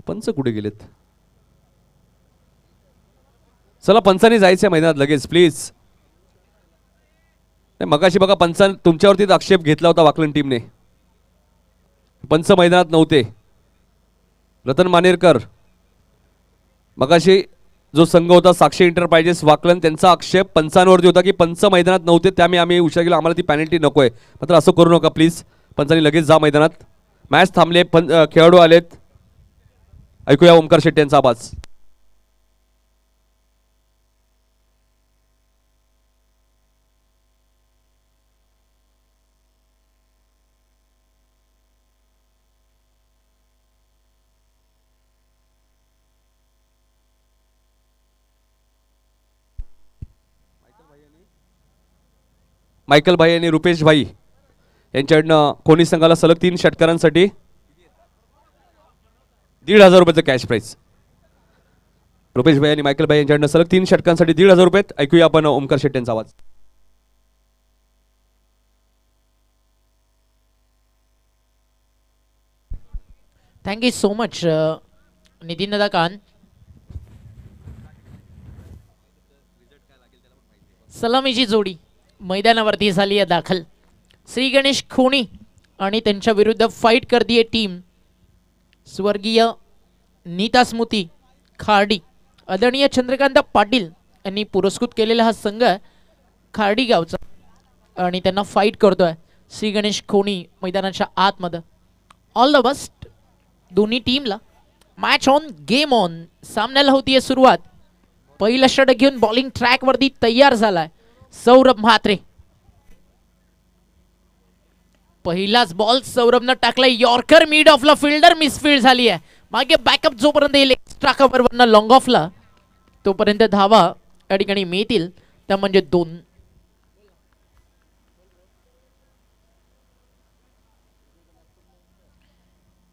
पंच कुठे गेलेत? चला पंचांनी जायचंय मैदानात लगेच प्लीज. मगाशी बघा पंचां तुमच्यावरतीच आक्षेप घेतला होता वाकलन टीमने. पंच मैदानात नव्हते. रतन मानेरकर मगाशी जो संघ होता साक्षी एंटरप्राइजेस वाकलन त्यांचा आक्षेप पंचांवरती होता की पंच मैदानात नव्हते त्यामुळे आम्ही उशीर केला आम्हाला ती पेनल्टी नकोय. मात्र असं करू नका प्लीज. पंचांनी लगेच जा मैदानात. मॅच थांबले खेळाडू आलेत. ऐकूया ओमकार शेट्टी यांचा आवाज. मायकल भाई आणि रुपेश भाई यांच्याकडनं कोणी संघाला सलग 3 षटकारांसाठी 1,500 रुपयाचं कॅश प्राइज. रुपेश भाई आणि मायकल भाई यांच्याकडनं सलग 3 षटकांसाठी 1,500 रुपये. ऐकूया आपण ओमकार शेट्टी यांचा आवाज. थँक्यू सो मच नितीन दादा कान. सलामीची जोडी मैदानावरती झाली आहे दाखल. श्री गणेश खोणी आणि त्यांच्या विरुद्ध फाईट करतीये टीम स्वर्गीय नीता स्मृती खार्डी. आदरणीय चंद्रकांत पाटील यांनी पुरस्कृत केलेला हा संघ खार्डी गावचा आणि त्यांना फाईट करतोय श्री गणेश खोणी मैदानाच्या आतमध्ये. ऑल द बेस्ट दोन्ही टीमला. Match on game on. सामन्याला होतीये सुरुवात. पहिला षटक घेऊन बॉलिंग ट्रॅक वरती तयार झालाय सौरभ म्हात्रे. पहिलाच बॉल सौरभनं टाकलाय यॉर्कर मिड ऑफला. फिल्डर मिसफील्ड झाली आहे. मागे बॅकअप जोपर्यंत येईल एक्स्ट्रा कव्हरवरनं लॉंग ऑफला तोपर्यंत धावा या ठिकाणी मिळतील त्या म्हणजे 2.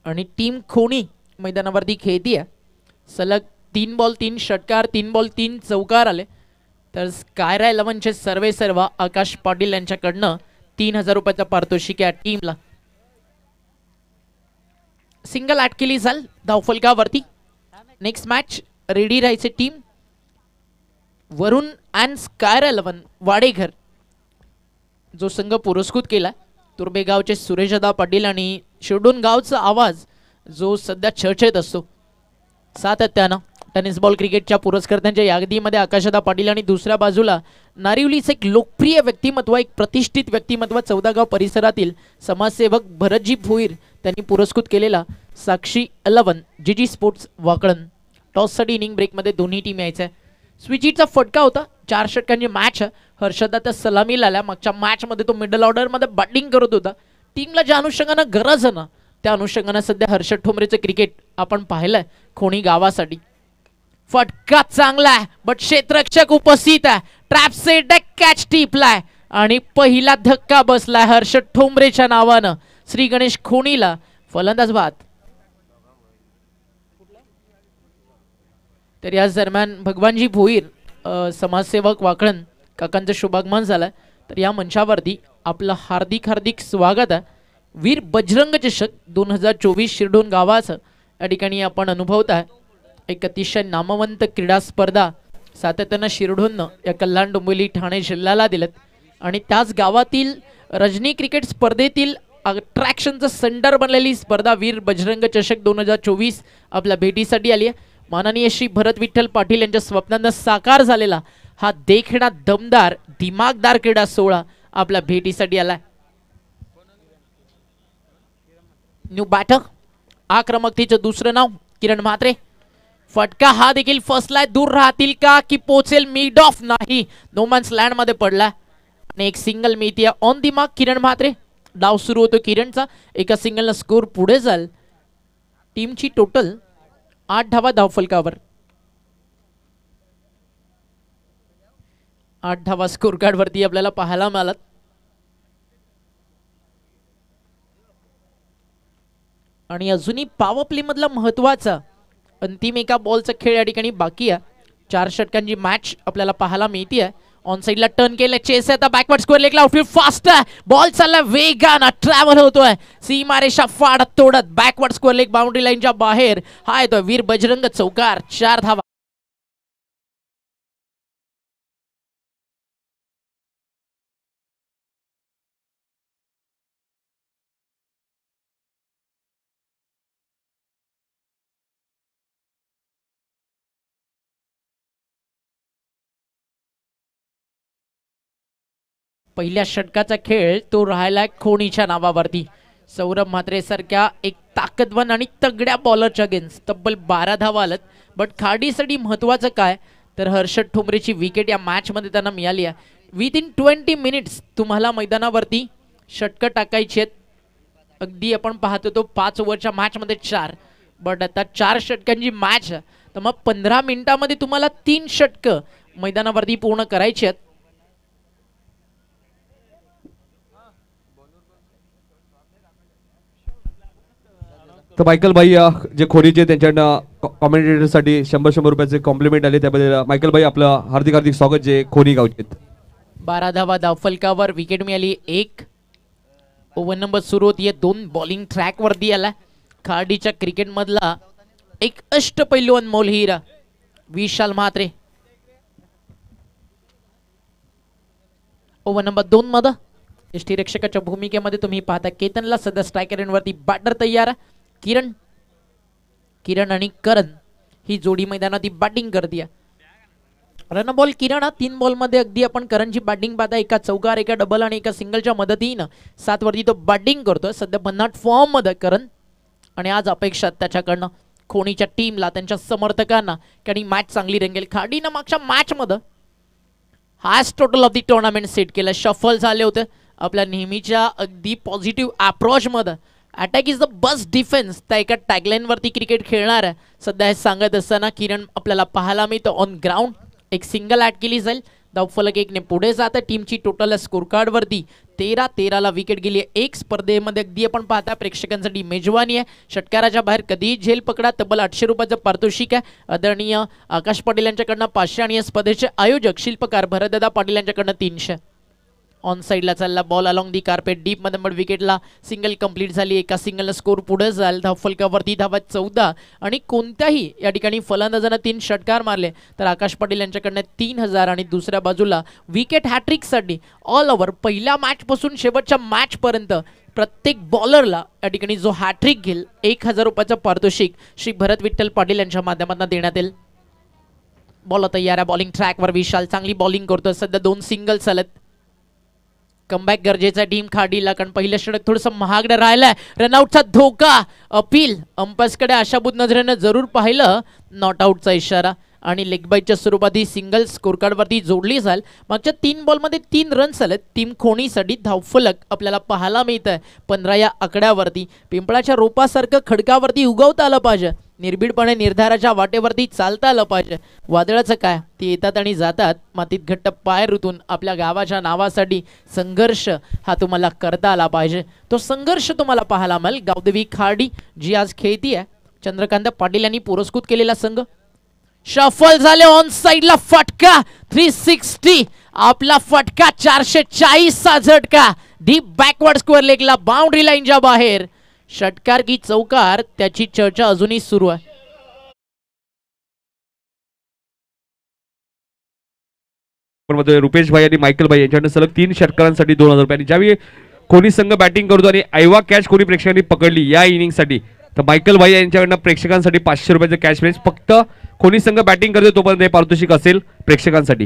आणि टीम खोणी मैदानावरती खेळतीये. सलग 3 बॉल 3 षटकार 3 बॉल 3 चौकार आले. तर स्कायरा 11चे सर्व आकाश पाटील यांच्याकडनं 3,000 रुपयाचा पारितोषिक या टीमला. सिंगल ॲट केली जाल धावफलकावरती. नेक्स्ट मॅच रेडी राहायचे टीम वरुण अँड स्कायरा 11 वाडेघर. जो संघ पुरस्कृत केला तुर्बेगावचे सुरेशदा पाटील आणि शिरडोन गावचा आवाज जो सध्या चर्चेत असतो सातत्यानं. टेनिस बॉल क्रिकेटच्या पुरस्कर्त्यांच्या यादीमध्ये आकाशदा पाटील आणि दुसऱ्या बाजूला नारिवलीचं एक लोकप्रिय व्यक्तिमत्व एक प्रतिष्ठित व्यक्तिमत्व 14 गाव परिसरातील समाजसेवक भरतजी भोईर त्यांनी पुरस्कृत केलेला साक्षी 11 जीजी स्पोर्ट्स वाकळण. टॉससाठी इनिंग ब्रेकमध्ये दोन्ही टीम यायच्या. स्विचिटचा फटका होता. 4 षटकांची मॅच. हर्षदा त्या सलामीला आल्या. मागच्या मॅचमध्ये तो मिडल ऑर्डरमध्ये बॅटिंग करत होता. टीमला ज्या अनुषंगानं गरज आहे ना त्या अनुषंगानं सध्या हर्षद ठोंबरेचं क्रिकेट आपण पाहिलंय खोणी गावासाठी. फटका चांगला आहे बट क्षेत्ररक्षक उपस्थित आहे. ट्रॅप सेट कॅच टिपलाय आणि पहिला धक्का बसलाय हर्षद ठोंबरेच्या नावानं श्री गणेश खोणीला. फलंदाज बाद. तर याच दरम्यान भगवानजी भोईर समाजसेवक वाकळण काकांचं शुभागमन झालंय. तर या मंचावरती आपलं हार्दिक स्वागत आहे. वीर बजरंग चषक 2024 शिरडोन गावाचं या ठिकाणी आपण अनुभवत आहे. एक अतिशय नामवंत क्रीडा स्पर्धा सातत्यानं शिरडोननं या कल्याण डोंबिवली ठाणे जिल्ह्याला दिलेत आणि त्याच गावातील रजनी क्रिकेट स्पर्धेतील अट्रॅक्शनचं सेंटर बनलेली स्पर्धा वीर बजरंग चषक 2024 आपल्या भेटीसाठी आली आहे. माननीय श्री भरत विठ्ठल पाटील यांच्या स्वप्नांना साकार झालेला हा देखणा दमदार दिमागदार क्रीडा सोहळा आपल्या भेटीसाठी आलाय. न्यू बॅटर आक्रमकतेचं दुसरं नाव किरण म्हात्रे. फटका हा देखील फसलाय. दूर राहतील का की पोचेल मिड ऑफ नाही. नोमॅन्स लँड मध्ये पडला आणि एक सिंगल मिळतीये ऑन दी मार्क किरण म्हात्रे. डाव सुरू होतो किरणचा. एका सिंगलनं स्कोर पुढे जाईल. टीमची टोटल 8 धावा धावफलकावर. 8 धावा स्कोर कार्ड वरती आपल्याला पाहायला मिळालात. आणि अजूनही पॉवर प्ले मधला महत्वाचा अंतिम एका बॉलचा खेळ या ठिकाणी बाकी आहे. 4 षटकांची मॅच आपल्याला पाहायला मिळते आहे. ऑन साइडला टर्न केलं, चेस आहे आता बॅकवर्ड स्क्वेअर लेगला, आउटफील्ड फास्ट आहे, बॉल चालला वेगानं, ट्रॅव्हल होतोय सीमारेषा फाडत तोडत बॅकवर्ड स्क्वेअर लेग बाउंड्री लाईनच्या बाहेर. हा येतोय वीर बजरंग चौकार, 4 धावा. पहिल्या षटकाचा खेळ तो राहिला खोणीच्या नावावरती. सौरभ म्हात्रे सारख्या एक ताकदवान आणि तगड्या बॉलरच्या अगेन्स्ट तब्बल 12 धावा आलत. बट खाडीसाठी महत्वाचं काय तर हर्षद ठोंबरेची विकेट या मॅच मध्ये त्यांना मिळाली आहे. विदिन 20 मिनिट्स तुम्हाला मैदानावरती षटकं टाकायची आहेत. अगदी आपण पाहतो तो 5 ओव्हरच्या मॅच मध्ये 4, बट आता 4 षटकांची मॅच तर मग 15 मिनिटांमध्ये तुम्हाला 3 षटकं मैदानावरती पूर्ण करायची आहेत. तर मायकल भाई जे खोडीचे त्यांच्याकडनं कॉमेंटेटरसाठी 100 रुपयाचे कॉम्प्लिमेंट आले, त्याबद्दल मायकल भाई आपलं हार्दिक स्वागत. जे खोडी गावचे 12 धावा धावफलकावर, विकेट मिळाली 1. ओव्हर नंबर सुरू होतीये, 2 बॉलिंग ट्रॅक वरती आला. खाडीच्या क्रिकेट मधला एक अष्टपैलू अनमोल हिरा विशाल म्हात्रे. ओव्हर नंबर 2 मध्ये यष्टीरक्षकाच्या भूमिकेमध्ये तुम्ही पाहता केतनला सध्या स्ट्रायकर वरती बॅटर तयार. किरण आणि करण ही जोडी मैदानात बॅटिंग करते. रन बॉल किरण 3 बॉल मध्ये अगदी आपण करणची बॅटिंग पाहता, एका चौकार, एका डबल आणि एका सिंगलच्या मदतीनं 7 वरती तो बॅटिंग करतोय. सध्या भन्नाट फॉर्म मध्ये करण आणि आज अपेक्षा त्याच्याकडनं खोणीच्या टीमला, त्यांच्या समर्थकांना की मॅच चांगली रंगेल. खाडीनं मागच्या मॅच मध्ये highest total of the tournament set केलं. शफल झाले होते आपल्या नेहमीच्या अगदी पॉझिटिव्ह अप्रोच मध्ये. Attack is the best defence त्या एका टॅगलाईन वरती क्रिकेट खेळणार आहे. सध्या हे सांगत असताना किरण आपल्याला पाहायला मिळतो ऑन ग्राउंड. एक सिंगल ॲड केली जाईल, धावफलक 1ने पुढे जातं. टीमची टोटल स्कोर कार्ड वरती 13-13ला विकेट गेली आहे. एक स्पर्धेमध्ये अगदी आपण पाहता प्रेक्षकांसाठी मेजवानी आहे. षटकाराच्या बाहेर कधीही झेल पकडा, तब्बल 800 रुपयाचं पारितोषिक आहे. आदरणीय आकाश पाटील यांच्याकडनं 500 आणि या स्पर्धेचे आयोजक शिल्पकार भरतदादा पाटील यांच्याकडनं 300. ऑन साइडला चालला ball along the carpet deep मध्ये, पण विकेटला सिंगल कंप्लीट झाली. एका सिंगलला स्कोर पुढे जाईल. धावफलकावरती धावा 14 आणि कोणत्याही या ठिकाणी फलंदाजांना 3 षटकार मारले तर आकाश पाटील यांच्याकडनं 3000 आणि दुसऱ्या बाजूला विकेट हॅट्रिकसाठी ऑल ओव्हर पहिल्या मॅच पासून शेवटच्या मॅच पर्यंत प्रत्येक बॉलरला या ठिकाणी जो हॅट्रिक घेईल 1000 रुपयाचं पारितोषिक श्री भरत विठ्ठल पाटील यांच्या माध्यमातून देण्यात येईल. बॉल तयार आहे, बॉलिंग ट्रॅकवर विशाल चांगली बॉलिंग करतोय. सध्या 2 सिंगल्स आलेत. कमबॅक गरजेचा टीम खाडीला, कारण पहिलं षटक थोडंसं महागडं राहिलंय. रनआउटचा धोका, अपील अंपायर्सकडे आशाबुत नजरेनं जरूर पाहिलं. नॉट आउटचा इशारा आणि लेग बाईटच्या स्वरूपात ही सिंगल स्कोर कार्ड वरती जोडली जाईल. मागच्या 3 बॉलमध्ये 3 रन्स आलेत. टीम खोणीसाठी धावफलक आपल्याला पाहायला मिळत आहे 15 या आकड्यावरती. पिंपळाच्या रोपासारखं खडकावरती उगवता आलं पाहिजे, निर्भीडपणे निर्धाराच्या वाटेवरती चालता आलं पाहिजे. वादळाचं काय, ती येतात आणि जातात. मातीत घट्ट पाय रुतून आपल्या गावाच्या नावासाठी संघर्ष हा तुम्हाला करता आला पाहिजे. तो संघर्ष तुम्हाला पाहायला मिळेल. गावदेवी खाडी जी आज खेळती आहे, चंद्रकांत पाटील यांनी पुरस्कृत केलेला संघ. शफल झाले, ऑन साइडला फटका 360, आपला फटका 440चा झटका डीप बॅकवर्ड स्क्वेअर लेगला बाउंड्री लाईनच्या बाहेर. षटकार की चौकार त्याची चर्चा अजूनही सुरू आहे. रुपेश भाई आणि मायकल भाई यांच्याकडे सलग 3 षटकारांसाठी 2000 रुपये. आणि ज्यावेळी कोणी संघ बॅटिंग करतो आणि ऐवा कॅच कोणी प्रेक्षकांनी पकडली या इनिंगसाठी तर मायकल भाई यांच्याकडनं प्रेक्षकांसाठी 500 रुपयाचं कॅश प्राइज. फक्त कोणी संघ बॅटिंग करतो तोपर्यंत हे पारितोषिक असेल प्रेक्षकांसाठी.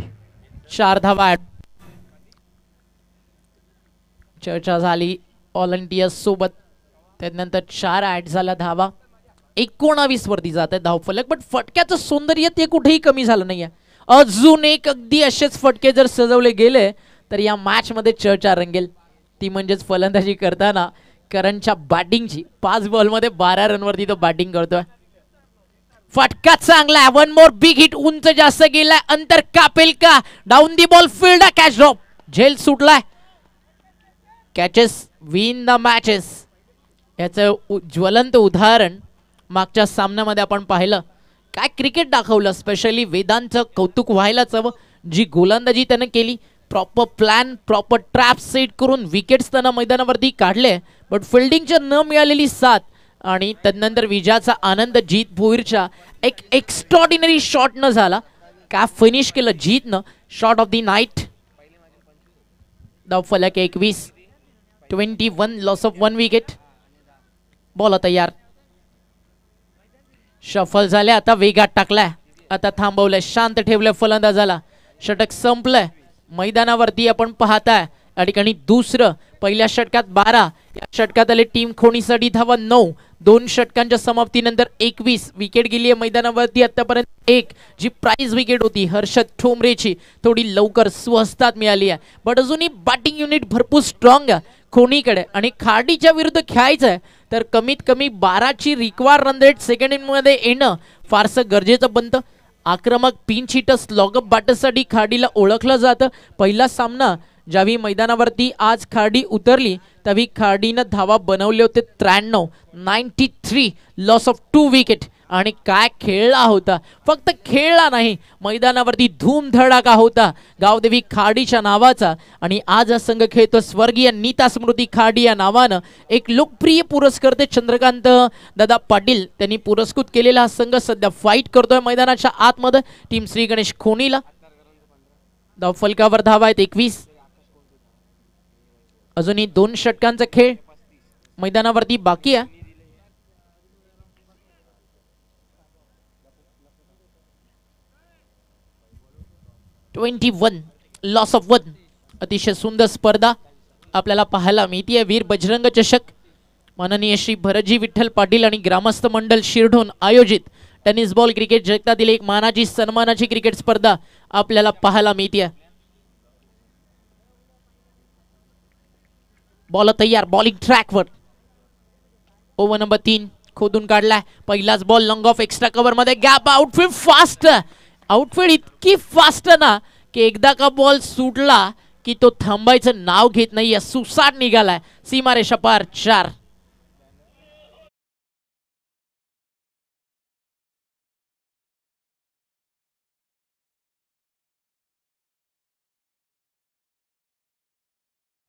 4 धावा चर्चा झाली ऑल इंडिया सोबत. त्यानंतर 4 ॲड झाला धावा. 19 वरती जात आहे धावफलक. बट फटक्याचं सौंदर्य ते कुठेही कमी झालं नाहीये. अजून एक अगदी असेच फटके जर सजवले गेले तर या मॅच मध्ये चर्चा रंगेल. ती म्हणजेच फलंदाजी करताना करणच्या बॅटिंगची. 5 बॉलमध्ये 12 रनवरती तो बॅटिंग करतोय. फटका चांगला आहे. 1 मोर बिग हिट. उंच जास्त गेलाय, अंतर कापेल का? Down the ball field, catch drop, झेल सुटलाय. कॅचेस विन द मॅचेस याचं ज्वलंत उदाहरण मागच्या सामन्यामध्ये आपण पाहिलं. काय क्रिकेट दाखवलं. स्पेशली वेदांचं कौतुक व्हायलाच हवं. जी गोलंदाजी त्यानं केली, proper plan, proper trap set करून विकेट्स त्यानं मैदानावरती काढले, बट फिल्डिंगच्या न मिळालेली साथ आणि तदनंतर विजयाचा आनंद जीत भोईरच्या एक एक्स्ट्रॉर्डिनरी शॉटनं झाला. काय फिनिश केलं जीतनं, शॉट ऑफ द नाईट. धावफलक 21, 21, लॉस ऑफ 1 विकेट. बॉल तयार, शफल झाले, आता वेगात टाकलाय, आता थांबवलंय, शांत ठेवलंय फलंदाजाला. षटक संपलंय. मैदानावरती आपण पाहताय या ठिकाणी दुसरं, पहिल्या षटकात 12, या षटकात आले टीम खोणीसाठी धावा 9. 2 षटकांच्या समाप्तीनंतर 21 विकेट गेली आहे मैदानावरती आतापर्यंत. एक जी प्राइज विकेट होती हर्षद ठोंबरेची थोडी लवकर स्वस्तात मिळाली आहे, बट अजूनही बॅटिंग युनिट भरपूर स्ट्रॉंग आहे खोणीकडे आणि खाडीच्या विरुद्ध खेळायचं आहे तर कमीत कमी 12ची रिक्वायर रन रेट सेकंड इनिंगमध्ये येणं फारसं गरजेचं बनतं. आक्रमक पिंच हिटर्स लॉगअप बॅटर्ससाठी खाडीला ओळखलं जातं. पहिला सामना ज्यावेळी मैदानावरती आज खाडी उतरली त्यावेळी खाडीनं धावा बनवले होते 93, 93, लॉस ऑफ 2 विकेट. आणि काय खेळला होता, फक्त खेळला नाही, मैदानावरती धूमधडाका होता गावदेवी खाडीच्या नावाचा. आणि आज हा संघ खेळतो स्वर्गीय नीता स्मृती खाडी या नावानं. एक लोकप्रिय पुरस्कर्ते चंद्रकांत दादा पाटील त्यांनी पुरस्कृत केलेला हा संघ सध्या फाईट करतोय मैदानाच्या आतमध्ये. टीम श्री गणेश खोणीला. धावफलकावर धावा आहेत 21. अजूनही 2 षटकांचा खेळ मैदानावरती बाकी आहे. Loss of 1. अतिशय सुंदर स्पर्धा आपल्याला पाहायला मिळते. वीर बजरंग चषक माननीय श्री भरतजी विठ्ठल पाटील आणि ग्रामस्थ मंडळ शिरढोण आयोजित टेनिस बॉल क्रिकेट जगतातील एक मानाची सन्मानाची क्रिकेट स्पर्धा आपल्याला पाहायला मिळते. बॉल तयार, बॉलिंग ट्रॅकवर. ओव्हर नंबर 3 खोदून काढलाय. पहिलाच ball long of extra cover मध्ये, गॅप, आउटफील्ड फास्ट. आउटफील्ड इतकी फास्ट ना की एकदा का बॉल सुटला की तो थांबायचं नाव घेत नाही, सुसाट निघालाय. सीमारेषा पार 4.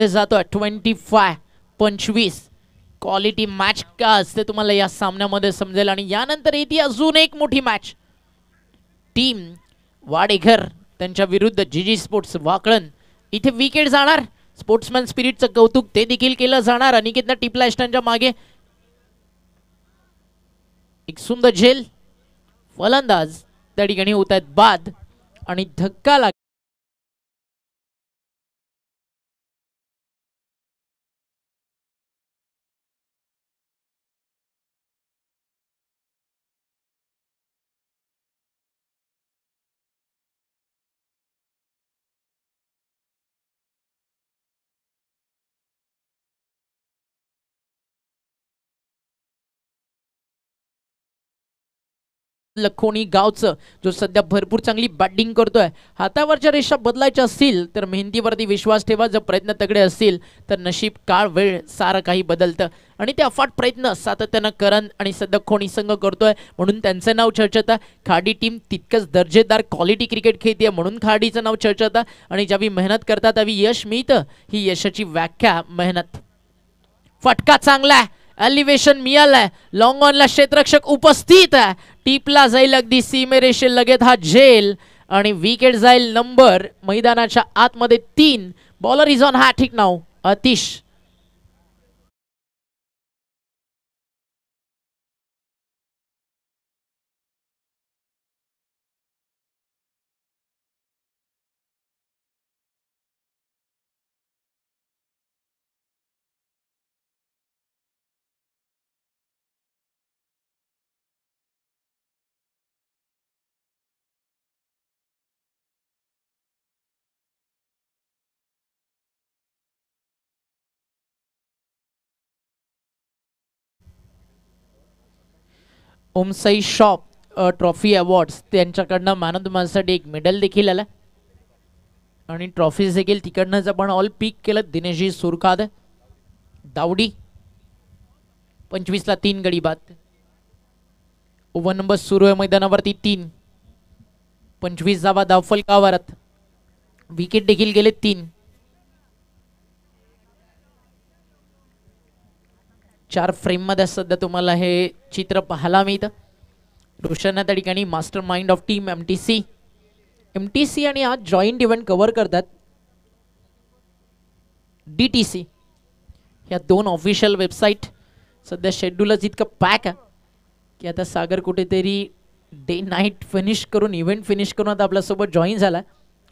जातोय 25. क्वालिटी मॅच का असते तुम्हाला या सामन्यामध्ये समजेल. आणि यानंतर येते अजून एक मोठी मॅच. टीम वाडेघर त्यांच्या विरुद्ध जीजी स्पोर्ट्स वाकळण. इथे विकेट जाणार, स्पोर्ट्समॅन स्पिरिटचं कौतुक ते देखील केलं जाणार. अनिकेतनं टिपला स्टँडच्या मागे, एक सुंदर झेल. फलंदाज त्या ठिकाणी होत आहेत बाद आणि धक्का लाग. लखोणी गावचं जो सध्या भरपूर चांगली बॅटिंग करतोय. हातावरच्या रेषा बदलायच्या असतील तर मेहंदीवरती विश्वास ठेवा. जर प्रयत्न तगडे असतील तर नशीब, काळ, वेळ सारं काही बदलतं. आणि ते अफाट प्रयत्न सातत्यानं करण आणि सध्या खोणी संघ करतोय म्हणून त्यांचं नाव चर्चेत आहे. खाडी टीम तितकंच दर्जेदार क्वालिटी क्रिकेट खेळते म्हणून खाडीचं नाव चर्चेत आहे. आणि ज्यावेळी मेहनत करतात त्यावेळी यश मिळतं. ही यशाची व्याख्या मेहनत. फटका चांगला आहे, एलिव्हेशन मिळालंय. लॉंग ऑनला क्षेत्ररक्षक उपस्थित आहे. टिपला जाईल अगदी सीमेरेषे लगेच हा झेल आणि विकेट जाईल नंबर मैदानाच्या आतमध्ये 3. बॉलर इज ऑन हॅट्रिक नाव Atish. Omsai shop trophy awards त्यांच्याकडनं मॅन ऑफ द मॅचसाठी एक मेडल देखील आलं आणि ट्रॉफीज देखील तिकडनंच आपण ऑल पिक केलं. दिनेशजी सुरखाद दावडी 25ला 3 गडी बाद. ओव्हर नंबर सुरू आहे मैदानावरती 3. 25 धावा धावफलकावर. विकेट देखील गेले 3. 4 फ्रेम मध्ये सध्या तुम्हाला हे चित्र पाहायला मिळतं. रोशन त्या ठिकाणी master mind of team MTC आणि आज जॉईंट इव्हेंट कव्हर करतात DTC. या 2 ऑफिशियल वेबसाईट. सध्या शेड्यूलच इतकं पॅक आहे की आता सागर कुठेतरी डे नाईट फिनिश करून इव्हेंट फिनिश करून आता आपल्यासोबत जॉईन झाला.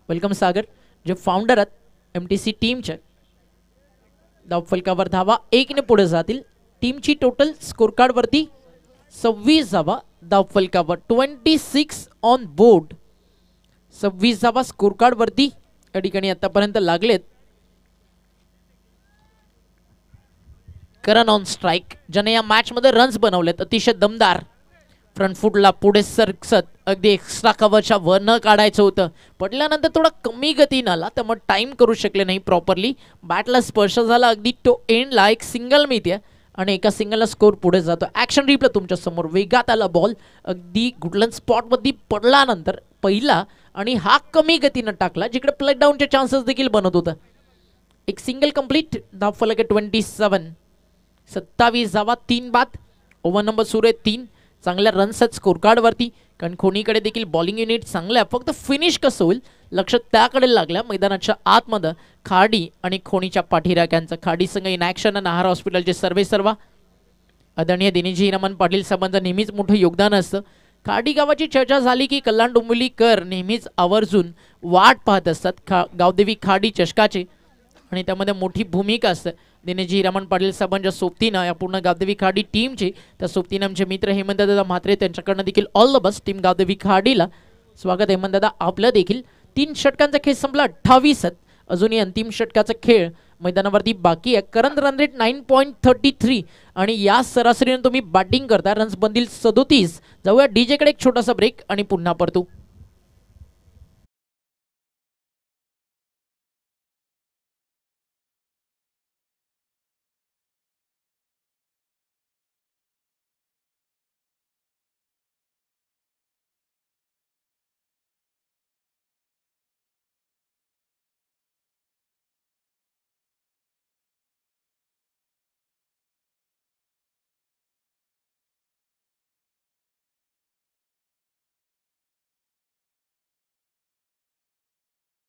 वेलकम सागर, जे फाउंडर आहेत MTC टीमचे. धावफलकावर धावा 1 ने पुढे जातील. टीमची टोटल स्कोर कार्ड वरती 26 धावा. धावफलकावर 26 ऑन बोर्ड. 26 धावा स्कोर कार्ड वरती या ठिकाणी आतापर्यंत लागलेत. करण ऑन स्ट्राइक, ज्याने या मॅच मध्ये रन्स बनवलेत अतिशय दमदार. फ्रंट फुटला पुढे सरकसत अगदी एक्स्ट्रा कव्हरच्या वर न काढायचं होतं. पडल्यानंतर थोडा कमी गतीनं आला त्यामुळे टाइम करू शकले नाही प्रॉपरली. बॅटला स्पर्श झाला अगदी तो एंडला. एक सिंगल मिळते आणि एका सिंगलला स्कोर पुढे जातो. ॲक्शन रिप्ले तुमच्या समोर. वेगात आला बॉल अगदी गुडलंड स्पॉटमध्ये पडल्यानंतर पहिला आणि हा कमी गतीनं टाकला जिकडे प्लेट डाऊनचे चान्सेस देखील बनत होतं. एक सिंगल कंप्लीट. धावफलक 27. 27 धावा 3 बाद. ओव्हर नंबर सुरू आहे 3. चांगल्या रन्स आहेत स्कोर कार्ड वरती. कारण खोनीकडे देखील बॉलिंग युनिट चांगलं आहे. फक्त फिनिश कसं होईल लक्ष त्याकडे लागलं. मैदानाच्या आतमध्ये खाडी आणि खोनीच्या पाठीराख्यांचं. खाडी संघ इन ॲक्शन. नाहार हॉस्पिटलचे सर्वा आदरणीय दिनेशजी हिरामन पाटील साहेबांचं नेहमीच मोठं योगदान असतं. खाडी गावाची चर्चा झाली की कल्याण डोंबिवलीकर नेहमीच आवर्जून वाट पाहत असतात गावदेवी खाडी चषकाचे आणि त्यामध्ये मोठी भूमिका असते. दिनेशजी हिरामन पाटील साहेबांच्या सोबतीनं या पूर्ण गावदेवी खाडी टीमची. त्या सोबतीनं आमचे मित्र हेमंतदादा म्हात्रे त्यांच्याकडनं देखील all the best team Gavdevi खाडीला. स्वागत हेमंतदादा आपलं देखील. 3 षटकांचा खेळ संपला. 28 आहेत. अजूनही अंतिम षटकाचा खेळ मैदानावरती बाकी आहे. करंट रन रेट 9.33 आणि या सरासरीने तुम्ही बॅटिंग करता. रन्स बनतील 37. जाऊया डीजे कडे एक छोटासा ब्रेक आणि पुन्हा परतू.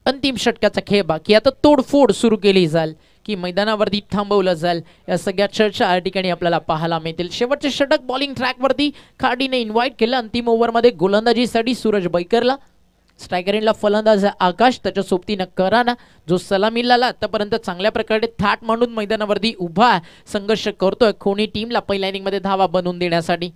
अंतिम षटकाचा खेळ बाकी. आता तोडफोड सुरू केली जाईल की मैदानावरती थांबवलं जाईल या सगळ्या चर्चा या ठिकाणी आपल्याला पाहायला मिळतील. शेवटचे षटक बॉलिंग ट्रॅकवरती खाडीने इन्व्हाइट केलं. अंतिम ओव्हरमध्ये गोलंदाजीसाठी सूरज बैकरला. स्ट्रायकर एंडला फलंदाज आकाश. त्याच्या सोबतीनं कराना जो सलामीला आतापर्यंत चांगल्या प्रकारे थाट मांडून मैदानावरती उभा संघर्ष करतोय खोनी टीमला पहिल्या इनिंगमध्ये धावा बनवून देण्यासाठी.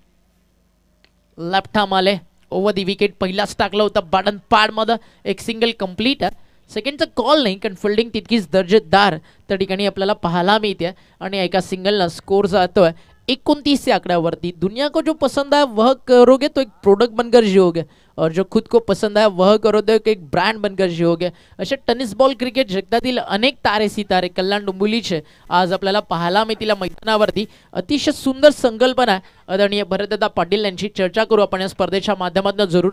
लेफ्ट आर्म आले. ओव्हर दी विकेट पहिलाच टाकलं होतं बाडन पाडमध्ये. एक सिंगल कंप्लीट. सेकंडचा कॉल नाही कारण फिल्डिंग तितकीच दर्जेदार त्या ठिकाणी आपल्याला पाहायला मिळते आणि एका सिंगलला स्कोर जातोय 29 आंकड्यावरती. दुनिया को जो पसंद है वह करोगे तो एक प्रोडक्ट बनकर जियोगे और जो खुद को पसंद है वह करोगे तो एक ब्रँड बनकर जियोगे. असे टेनिस बॉल क्रिकेट जगतातील अनेक तारे सितारे कल्याण डोंबिवलीचे आज आपल्याला पाहायला मिळतील मैदानावरती. अतिशय सुंदर संकल्पना आदरणीय भरतदादा पाटील यांची. चर्चा करू आपण या स्पर्धेच्या माध्यमातून जरूर.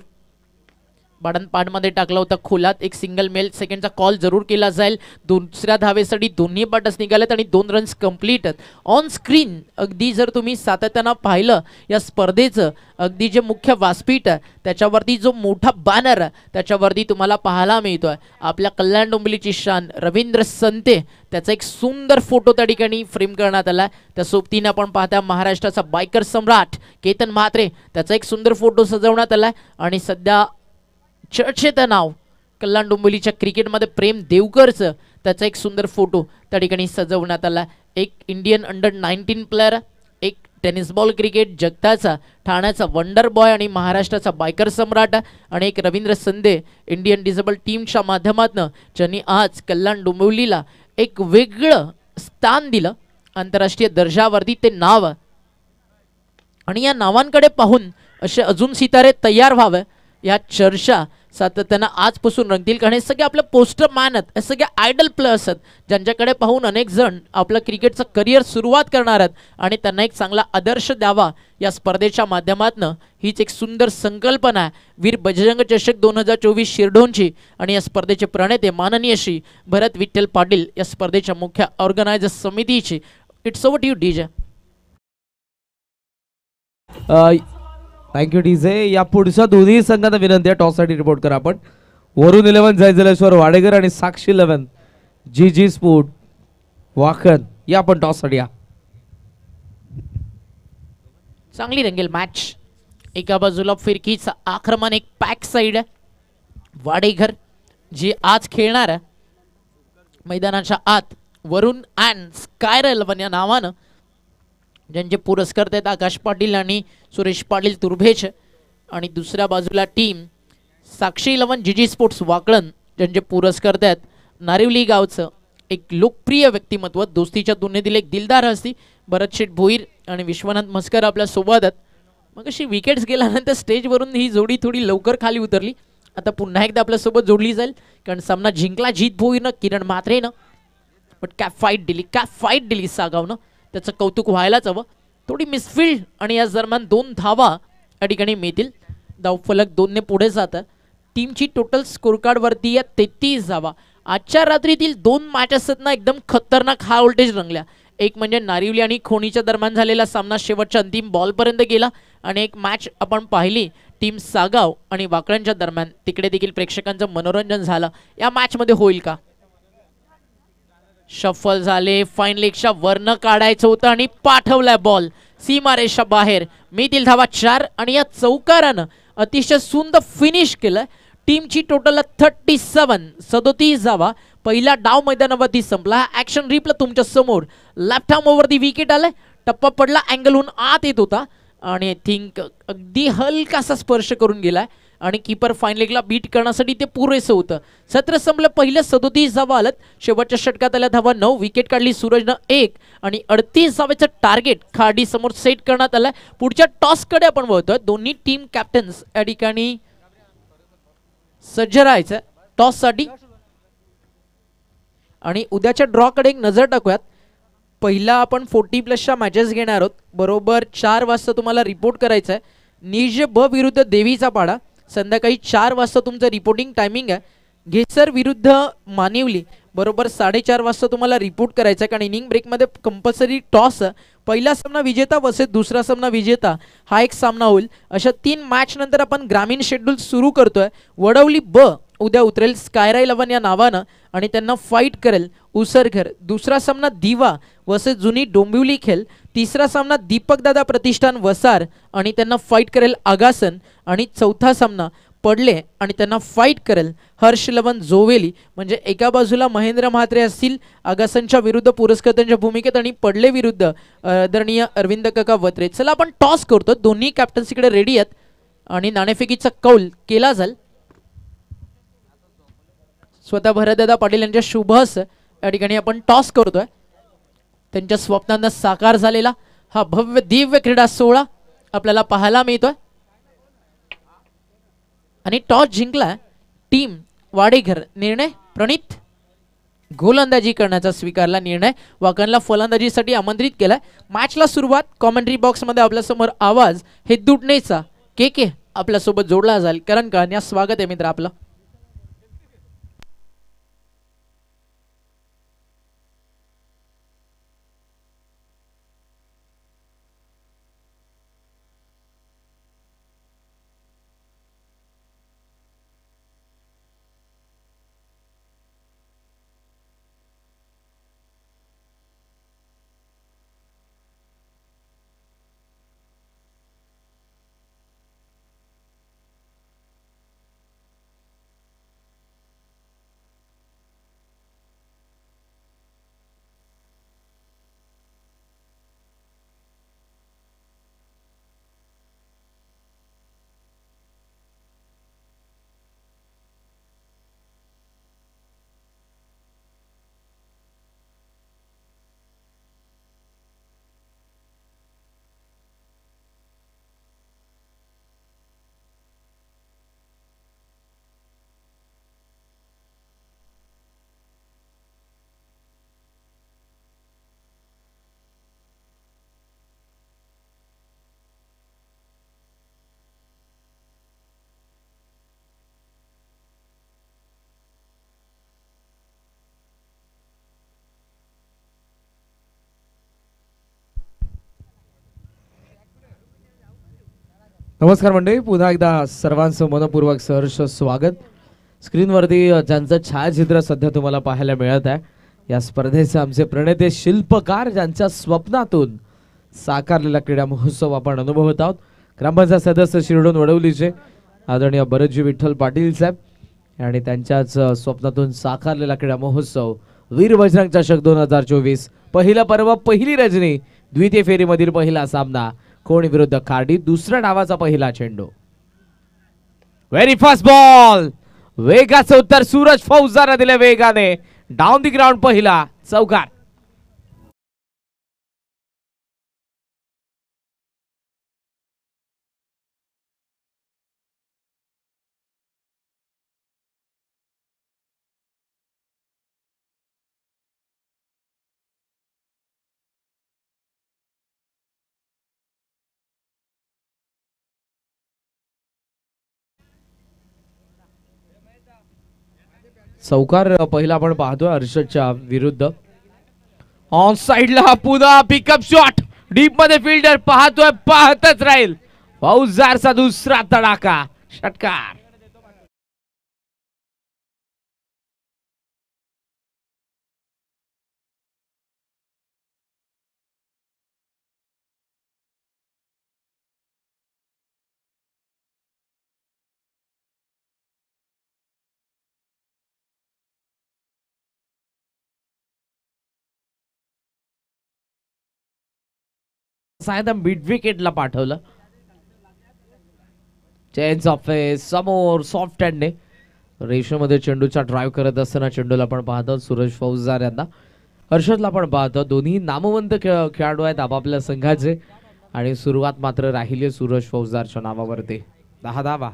बाडन पाडमध्ये टाकला होता खोलात. एक सिंगल मेल. सेकंडचा कॉल जरूर केला जाईल. दुसऱ्या धावेसाठी दोन्ही बॅटर्स निघालेत आणि 2 रन्स कंप्लीट आहेत. ऑन स्क्रीन अगदी जर तुम्ही सातत्यानं पाहिलं या स्पर्धेचं अगदी जे मुख्य व्यासपीठ आहे त्याच्यावरती जो मोठा बॅनर आहे त्याच्यावरती तुम्हाला पाहायला मिळतोय आपल्या कल्याण डोंबिवलीची शान रवींद्र संते. त्याचा एक सुंदर फोटो त्या ठिकाणी फ्रेम करण्यात आला. त्या सोबतीने आपण पाहता महाराष्ट्राचा बायकर सम्राट केतन म्हात्रे. त्याचा एक सुंदर फोटो सजवण्यात आला आणि सध्या चर्चेचं नाव कल्याण डोंबिवलीच्या क्रिकेटमध्ये प्रेम देवकरचं त्याचा एक सुंदर फोटो त्या ठिकाणी सजवण्यात आला. एक इंडियन अंडर 19 प्लेअर. एक टेनिस बॉल क्रिकेट जगताचा ठाण्याचा वंडर बॉय आणि महाराष्ट्राचा बायकर सम्राट आणि एक रवींद्र संदे इंडियन डिसेबल टीमच्या माध्यमातून ज्यांनी आज कल्याण डोंबिवलीला एक वेगळं स्थान दिलं आंतरराष्ट्रीय दर्जावरती ते नाव. आणि या नावांकडे पाहून असे अजून सितारे तयार व्हावे या चर्चा सातत्यानं आजपासून रंगतील, कारण हे सगळे आपले पोस्टर मॅन आहेत, हे सगळे आयडल प्लेयर्स आहेत ज्यांच्याकडे पाहून अनेक जण आपलं क्रिकेटचं करिअर सुरुवात करणार आहेत आणि त्यांना एक चांगला आदर्श द्यावा या स्पर्धेच्या माध्यमातून हीच एक सुंदर संकल्पना आहे वीर बजरंग चषक 2024 शिरढोणची. आणि या स्पर्धेचे प्रणेते माननीय श्री भरत विठ्ठल पाटील या स्पर्धेच्या मुख्य ऑर्गनायझर समितीची. It's over to you DJ. Thank you DJ. या पुढच्या दोन्ही संघांना विनंती आहे टॉससाठी रिपोर्ट करा. आपण वरुण 11 जयजलेश्वर वाडेकर आणि साक्षी 11 जी स्पोर्ट वाखन या आपण टॉससाठी या. चांगली रंगेल मॅच. एका बाजूला फिरकीचा आक्रमण, एक पॅक साइड वाडेघर जी आज खेळणार आहे मैदानाच्या आत वरुण अँड स्कायर 11 या नावानं, ज्यांचे पुरस्कार आहेत आकाश पाटील आणि सुरेश पाटील तुर्भेच. आणि दुसऱ्या बाजूला टीम साक्षी 11 जी स्पोर्ट्स वाकळण, ज्यांचे पुरस्कार आहेत नारिवली गावचं एक लोकप्रिय व्यक्तिमत्व, दोस्तीच्या तुलनेतील एक दिलदार हस्ती भरत शेठ भोईर आणि विश्वनाथ मस्कर आपल्या सोबत आहेत. मग अशी विकेट्स गेल्यानंतर स्टेजवरून ही जोडी थोडी लवकर खाली उतरली. आता पुन्हा एकदा आपल्यासोबत जोडली जाईल, कारण सामना जिंकला जीत भोईरनं, किरण म्हात्रेनं. बट काय फाईट दिली सागावनं, त्याचं कौतुक व्हायलाच हवं. थोडी मिसफिल्ड आणि या दरम्यान 2 धावा या ठिकाणी मिळतील. धावफलक 2 ने पुढे जातं. टीमची टोटल स्कोर कार्डवरती या 33 धावा. आजच्या रात्रीतील 2 मॅचेस ना एकदम खतरनाक हाय व्होल्टेज रंगल्या. एक म्हणजे नारिवली आणि खोणीच्या दरम्यान झालेला सामना शेवटच्या अंतिम बॉलपर्यंत गेला, आणि एक मॅच आपण पाहिली टीम सागाव आणि वाकळ्यांच्या दरम्यान, तिकडे देखील प्रेक्षकांचं मनोरंजन झालं. या मॅचमध्ये होईल का? शफल झाले, फाईन लेगच्या वरनं काढायचं होतं आणि पाठवलाय बॉल सीमारेषा बाहेर. मिळतील धावा 4 आणि या चौकारानं अतिशय सुंदर फिनिश केलं. टीमची टोटल 37 धावा. पहिला डाव मैदानावरती संपला. ऍक्शन रिप्ले तुमच्या समोर. लेफ्ट आर्म ओव्हर दी विकेट आलाय, टप्पा पडला, अँगल होऊन आत येत होता आणि आय थिंक अगदी हलकासा स्पर्श करून गेलाय आणि कीपर फाईन लेगला बीट करण्यासाठी ते पुरेसं होतं. सत्र संपलं, पहिल्या 37 धावा आल्यात. शेवटच्या षटकात आल्या धावा 9. विकेट काढली सूरजनं 1 आणि 38 धावेचं टार्गेट खाडी समोर सेट करण्यात आलंय. पुढच्या टॉसकडे आपण वळतोय. दोन्ही टीम कॅप्टन्स या ठिकाणी सज्ज राहायचं टॉससाठी. आणि उद्याच्या ड्रॉकडे एक नजर टाकूयात. पहिला आपण 40+ मॅचेस घेणार आहोत. बरोबर 4 वाजता तुम्हाला रिपोर्ट करायचा आहे. निज ब विरुद्ध देवीचा पाडा. संध्याकाळी 4 वाजता तुमचं रिपोर्टिंग टायमिंग आहे. घेसर विरुद्ध मानिवली बरोबर 4:30 वाजता तुम्हाला रिपोर्ट करायचा आहे, कारण इनिंग ब्रेकमध्ये कंपल्सरी टॉस. पहिला सामना विजेता वर्सेस दुसरा सामना विजेता हा एक सामना होईल. अशा 3 मॅच नंतर आपण ग्रामीण शेड्यूल सुरू करतोय. वडवली ब उद्या उतरेल स्कायराय 11 या नावानं आणि त्यांना फाईट करेल उसरघर. दुसरा सामना दिवा वर्सेस जुनी डोंबिवली खेळ. तिसरा सामना दीपकदादा प्रतिष्ठान वसार आणि त्यांना फाईट करेल आगासन. आणि चौथा सामना पडले आणि त्यांना फाईट करेल हर्ष 11 जोवेली. म्हणजे एका बाजूला महेंद्र म्हात्रे असतील आगासनच्या विरुद्ध पुरस्कर्त्यांच्या भूमिकेत आणि पडले विरुद्ध आदरणीय अरविंद काका वत्रे. चला आपण टॉस करतो. दोन्ही कॅप्टन्स इकडे रेडी आहेत आणि नाणेफेकीचा कौल केला जाईल. स्वतः भरतदादा पाटील यांच्या शुभ हस्ते या ठिकाणी आपण टॉस करतोय. त्यांच्या स्वप्नांना साकार झालेला हा भव्य दिव्य क्रीडा सोहळा आपल्याला पाहायला मिळतोय. आणि टॉस जिंकला टीम वाडेघर. निर्णय प्रणित गोलंदाजी करण्याचा स्वीकारला निर्णय. वाकणला फलंदाजीसाठी आमंत्रित केलाय. मॅचला सुरुवात कॉमेंट्री बॉक्समध्ये आपल्यासमोर आवाज हे दुटणेचा के आपल्यासोबत जोडला जाईल. कारण का या स्वागत आहे मित्र आपलं. नमस्कार मंडळी, पुन्हा एकदा सर्वांचं मनपूर्वक सहर्ष स्वागत. स्क्रीनवरती ज्यांचं छायाचित्र सध्या तुम्हाला पाहायला मिळत आहे, या स्पर्धेचे आमचे प्रणेते शिल्पकार ज्यांच्या स्वप्नातून साकारलेला क्रीडा महोत्सव आपण अनुभवत आहोत. ग्रामपंचायत सदस्य शिरडोन वडवलीचे आदरणीय भरतजी विठ्ठल पाटील साहेब आणि त्यांच्याच स्वप्नातून साकारलेला क्रीडा महोत्सव वीर बजरंग चषक 2024. पहिलं पर्व, पहिली रजनी, द्वितीय फेरीमधील पहिला सामना कोणी विरुद्ध खार्डी. दुसऱ्या डावाचा पहिला चेंडू, व्हेरी फास्ट बॉल, वेगाचं उत्तर सूरज फौजदारने दिले वेगाने. डाऊन दी ग्राउंड, पहिला चौकार. चौकार पहिला आपण पाहतोय हर्षदच्या विरुद्ध. ऑन साइडला पुन्हा पिकअप शॉट, डीप मध्ये फिल्डर पाहतोय, पाहतच राहील. फौजदारचा दुसरा तडाखा, षटकार. सायदा मिड विकेटला पाठवलं. चेंज ऑफ समोर सॉफ्ट हँडने रेषेमध्ये चेंडूचा ड्राईव्ह करत असताना चेंडूला आपण पाहतो सूरज फौजदार यांना, हर्षदला पण पाहतो. दोन्ही नामवंत खेळाडू आहेत आपापल्या संघाचे आणि सुरुवात मात्र राहिली सूरज फौजदारच्या नावावरती. 10 धावा.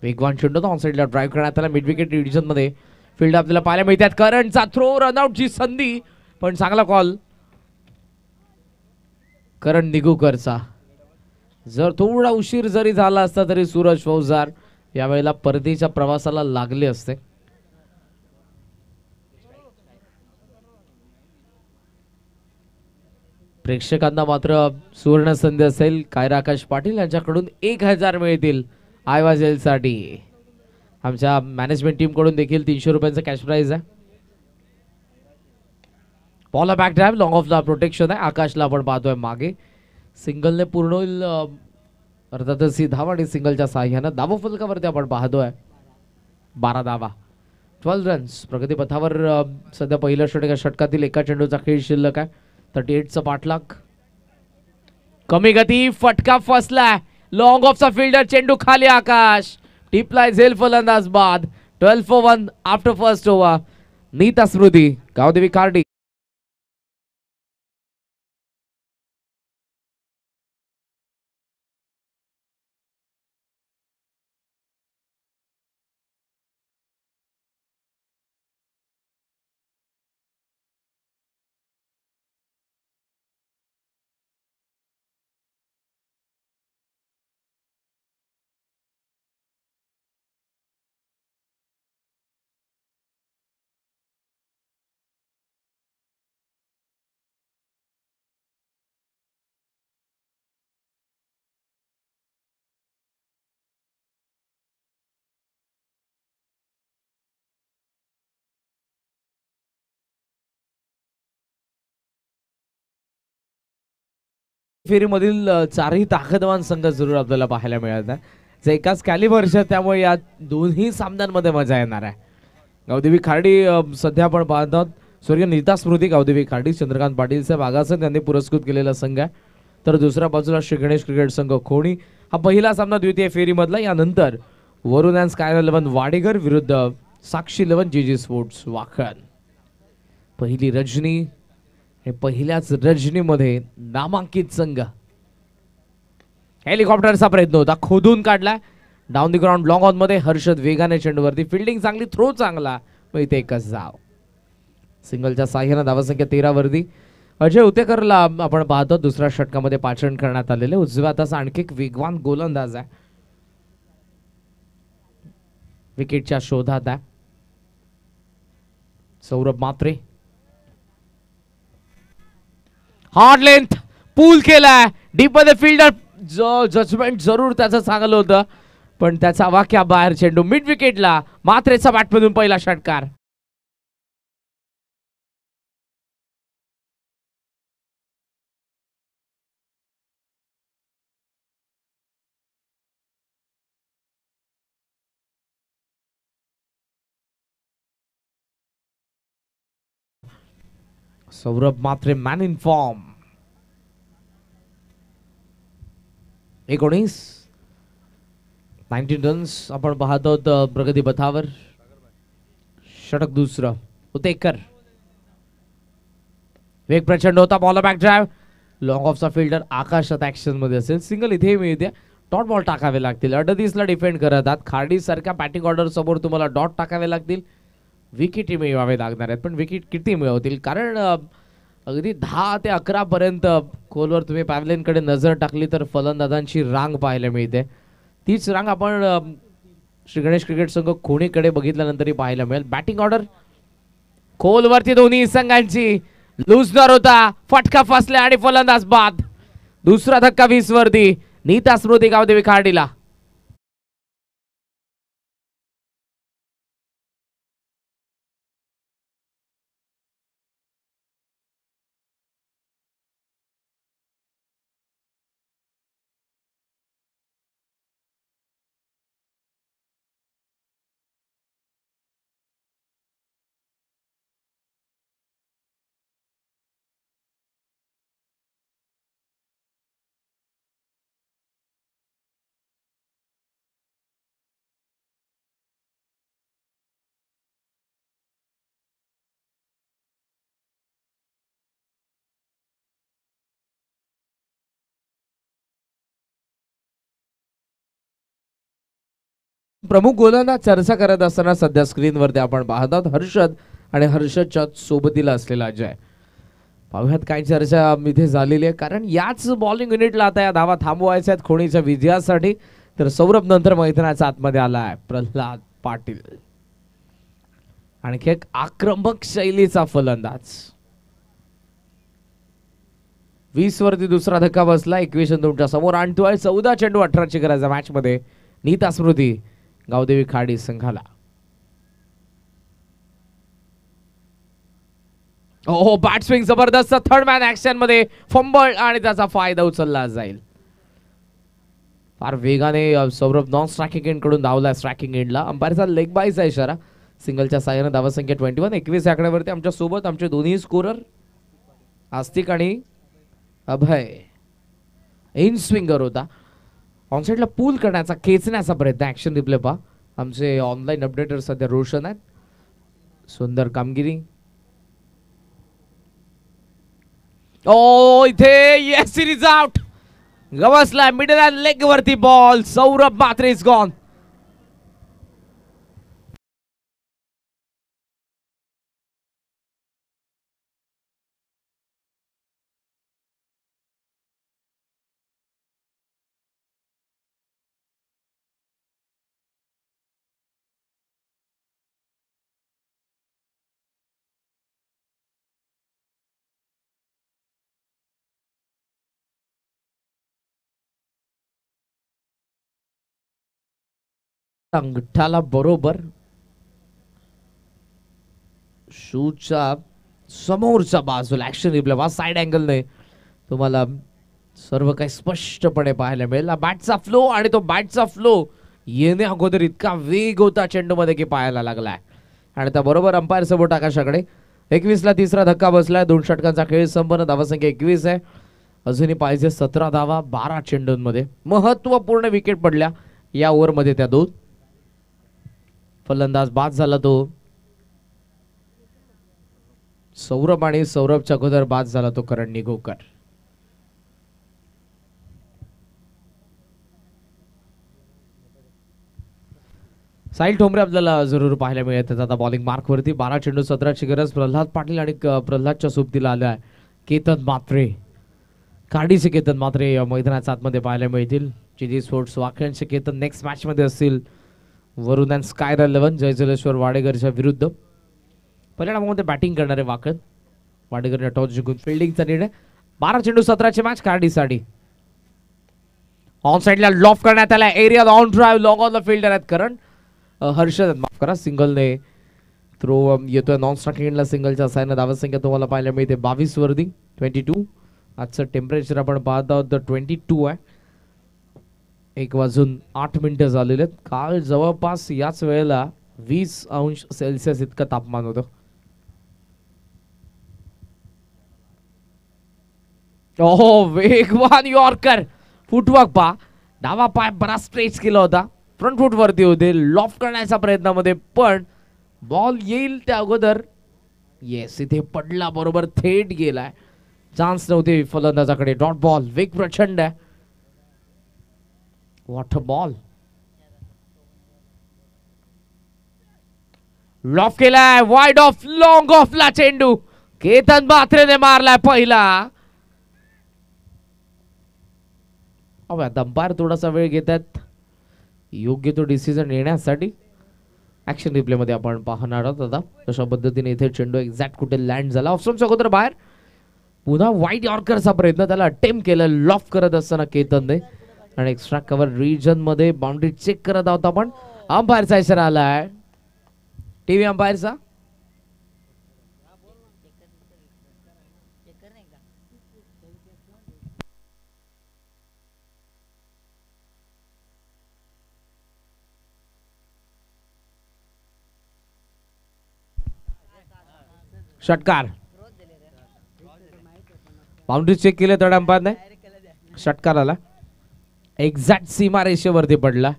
वेगवान चेंडू ऑन साइडला ड्राईव्ह करण्यात आला. मिड विकेट डिव्हिजन मध्ये फील्ड आपल्याला पाहायला मिळतात. करंटचा थ्रो, रनआउटची संधी, पण चांगला कॉल करण निगुकरचा. जर थोडा उशीर जरी झाला असता तरी सूरज फौजदार यावेळेला परतीच्या प्रवासाला लागले असते. प्रेक्षकांना मात्र सुवर्ण संधी असेल. कायरा आकाश पाटील यांच्याकडून 1000 मिळतील आयवाजेलसाठी. आमच्या मॅनेजमेंट टीम कडून देखील 300 रुपयांचा कॅश प्राइज आहे. Ball back drive, long of ला प्रोटेक्शन आहे. आकाशला आपण पाहतोय मागे. सिंगलने पूर्ण होईल अर्थातच ही धाव आणि सिंगलच्या साह्यानं धावा फलकावरती आपण पाहतोय 12 धावा, 12 रन्स. प्रगतीपथावर सध्या पहिल्या षटकातील एका चेंडूचा खेळ शिल्लक आहे. 38चा पाठलाग. कमी गती, फटका फसलाय. लॉंग ऑफचा फिल्डर, चेंडू खाली. आकाश टिपलाय झेल फलंदाज बाद. 12 for 1 after first over. Nita Smruti, Gavdevi Khardi. फेरीमधील 4ही ताकदवान संघ जरूर आपल्याला पाहायला मिळत आहे. जे एकाच कॅलिबरचे, त्यामुळे या दोन्ही सामन्यांमध्ये मजा येणार आहे. गावदेवी खार्डी सध्या आपण पाहतात स्वर्गीय नीता स्मृती गावदेवी खार्डी, चंद्रकांत पाटील साहेब आगासन यांनी पुरस्कृत केलेला संघ आहे. तर दुसऱ्या बाजूला श्री गणेश क्रिकेट संघ खोणी. हा पहिला सामना द्वितीय फेरीमधला. यानंतर वरुण अँड स्काय 11 वाडेकर विरुद्ध साक्षी 11 जीजी स्पोर्ट्स वाखन. पहिली रजनी, हे पहिल्याच रजनीमध्ये नामांकित संघ. हेलिकॉप्टरचा प्रयत्न होता, खोदून काढला. Down the ground, long on मध्ये हर्षद वेगाने चेंडूवरती. फिल्डिंग चांगली, थ्रो चांगला, मग इथे एकच धाव. सिंगलच्या साह्यानं धावसंख्या 13 वरती. अजय उतेकरला आपण पाहतो दुसऱ्या षटकामध्ये पाचरण करण्यात आलेले. उजव्या हाताचा आणखी एक वेगवान गोलंदाज आहे, विकेटच्या शोधात आहे. सौरभ मात्रे हार्ड लेंथ पूल केलाय. डीप मध्ये फिल्डर जजमेंट जरूर त्याचं चांगलं होतं, पण त्याचा वाक्या बाहेर चेंडू मिड विकेटला. मात्रेचा बॅटमधून पहिला षटकार. सौरभ मात्रे मॅन इन फॉर्म. 19 रन्स आपण पाहत आहोत प्रगती पथावर. षटक दुसरं उतेकर. वेग प्रचंड होता. Ball back drive. लॉंग ऑफचा फिल्डर आकाशात ऍक्शन मध्ये असेल. सिंगल इथे मिळते. डॉट बॉल टाकावे लागतील. 38 ला डिफेंड करत आहात. खार्डी सारख्या बॅटिंग ऑर्डर समोर तुम्हाला डॉट टाकावे लागतील. विकेट मिळवावे लागणार आहेत, पण विकेट किती मिळवतील? कारण अगदी 10 ते 11 पर्यंत खोलवर तुम्ही पॅव्हलियन कडे नजर टाकली तर फलंदाजांची रांग पाहायला मिळते. तीच रांग आपण श्री गणेश क्रिकेट संघ खोणीकडे बघितल्यानंतरही पाहायला मिळेल. बॅटिंग ऑर्डर खोलवरती दोन्ही संघांची. लुजनर होता. फटका फसला आणि फलंदाज बाद. दुसरा धक्का 20 वरती. नीता स्मृती गावदेवी खार्डीला. प्रमुख गोलंदाज चर्चा करत असताना सध्या स्क्रीनवरती आपण पाहतात हर्षद आणि हर्षदच्या सोबतीला असलेला अजय. पाहुयात काय चर्चा इथे झालेली आहे, कारण याच बॉलिंग युनिटला आता या धावा थांबवायच्या आहेत खोणीच्या विजयासाठी. तर सौरभ नंतर मैदानाच्या आतमध्ये आला आहे प्रल्हाद पाटील. आणखी एक आक्रमक शैलीचा फलंदाज. 20 वरती दुसरा धक्का बसला. 21 तुमच्या समोर आणतोय. 14 चेंडू 18 चिकराच्या मॅच मध्ये नीता स्मृती गावदेवी खाडी संघाला. ओ बॅट स्विंग जबरदस्त. थर्ड मॅन ऍक्शन मध्ये फंबल आणि त्याचा फायदा उचलला जाईल. फार वेगाने सौरभ नॉन स्ट्रायकिंग एंड कडून धावला स्ट्रायकिंग एंडला. अंपायरचा लेग बायचा इशारा. सिंगलच्या साह्याने धावसंख्या 21. 21 आकड्यावरती आमच्या सोबत आमचे दोन्ही स्कोरर आस्तिक आणि अभय. इन स्विंगर होता. ऑनसाइडला पूल करण्याचा खेचण्याचा प्रयत्न. ऍक्शन रिप्ले पहा. आमचे ऑनलाईन अपडेटर सध्या रोशन आहेत. सुंदर कामगिरी. ओ इथे येस सिरीज आउट. गवसला मिडल अँड लेग वरती ball. Saurabh Mhatre is gone. अंगठाला बरोबर शूच्या समोरच्या बाजूला ऍक्शन रिप्ले साइड अँगलने तुम्हाला सर्व काही स्पष्टपणे पाहायला मिळेल. बॅटचा फ्लो आणि तो बॅटचा फ्लो येण्या अगोदर इतका वेग होता चेंडू मध्ये की पाहायला लागलाय. आणि त्याबरोबर अंपायर सपोर्ट आकाशाकडे. 21 ला तिसरा धक्का बसलाय. 2 षटकांचा खेळ संपन्न. धावसंख्या 21 आहे. अजूनही पाहिजे 17 धावा 12 चेंडूंमध्ये. महत्वपूर्ण विकेट पडल्या या ओव्हरमध्ये त्या 2. फलंदाज बाद झाला तो सौरभ आणि सौरभच्या अगोदर बाद झाला तो करण निगोकर. साहिल ठोंबरे आपल्याला जरूर पाहायला मिळत. आता बॉलिंग मार्क वरती 12 चेंडू 17 ची गरज. प्रल्हाद पाटील आणि प्रल्हादच्या सोबतीला आलाय केतन मात्रे. काडीचे केतन मात्रे या मैदानाच्या आतमध्ये पाहायला मिळतील. जीजी स्पोर्ट्स वाख्यांचे केतन नेक्स्ट मॅच मध्ये असतील वरुण अँड स्कायर 11 जयजलेश्वर वाडेकरच्या विरुद्ध. परिणामामध्ये बॅटिंग करणारे वाकड. वाडेकरने टॉस जिंकून फिल्डिंगचा निर्णय. 12 चेंडू 17 ची मॅच कार्डीसाठी. ऑन साइडला लॉफ करण्यात आला. Area on drive long on the fielder आहेत करण हर्षद, माफ करा, सिंगलने थ्रो येतोय. नॉन स्ट्रायकिंगला सिंगलच्या सायनं धावत संख्या तुम्हाला पाहायला मिळते 22 वरती 22. आजचं टेम्परेचर आपण पाहत आहोत 22 आहे. 1:08 झालेले आहेत. काल जवळपास याच वेळेला 20°C इतकं तापमान होतं. ओहो, वेगवान यॉर्कर फुटवर्क पा, डावा पाय बराच स्ट्रेच केला होता, फ्रंट फूट वरती होते, लॉफ्ट करण्याच्या प्रयत्नामध्ये, पण बॉल येईल त्या अगोदर येस इथे पडला, बरोबर थेट गेलाय. चान्स नव्हते फलंदाजाकडे. डॉट बॉल, वेग प्रचंड आहे. What a ball. लॉफ केलाय, वाईड ऑफ, लॉंग ऑफला चेंडू केतन म्हात्रेने मारलाय पहिला. अंपायर थोडासा वेळ घेतात योग्य तो डिसिजन येण्यासाठी. ऍक्शन रिप्ले मध्ये आपण पाहणार आहोत आता कशा पद्धतीने इथे चेंडू एक्झॅक्ट कुठे लँड झाला. ऑफस्टंपच्या अगोदर बाहेर. पुन्हा वाईड यॉर्करचा प्रयत्न, त्याला अटेम्प्ट केलं लॉफ करत असताना केतनने, आणि एक्स्ट्रा कव्हर रिजन मध्ये बाउंड्री चेक करत आहोत आपण. अंपायरचा इशारा आलाय टीव्ही अंपायरचा. षटकार. बाउंड्री चेक केले तर अंपायरने षटकार आला. एक्झॅक्ट सीमा रेषेवरती पडला.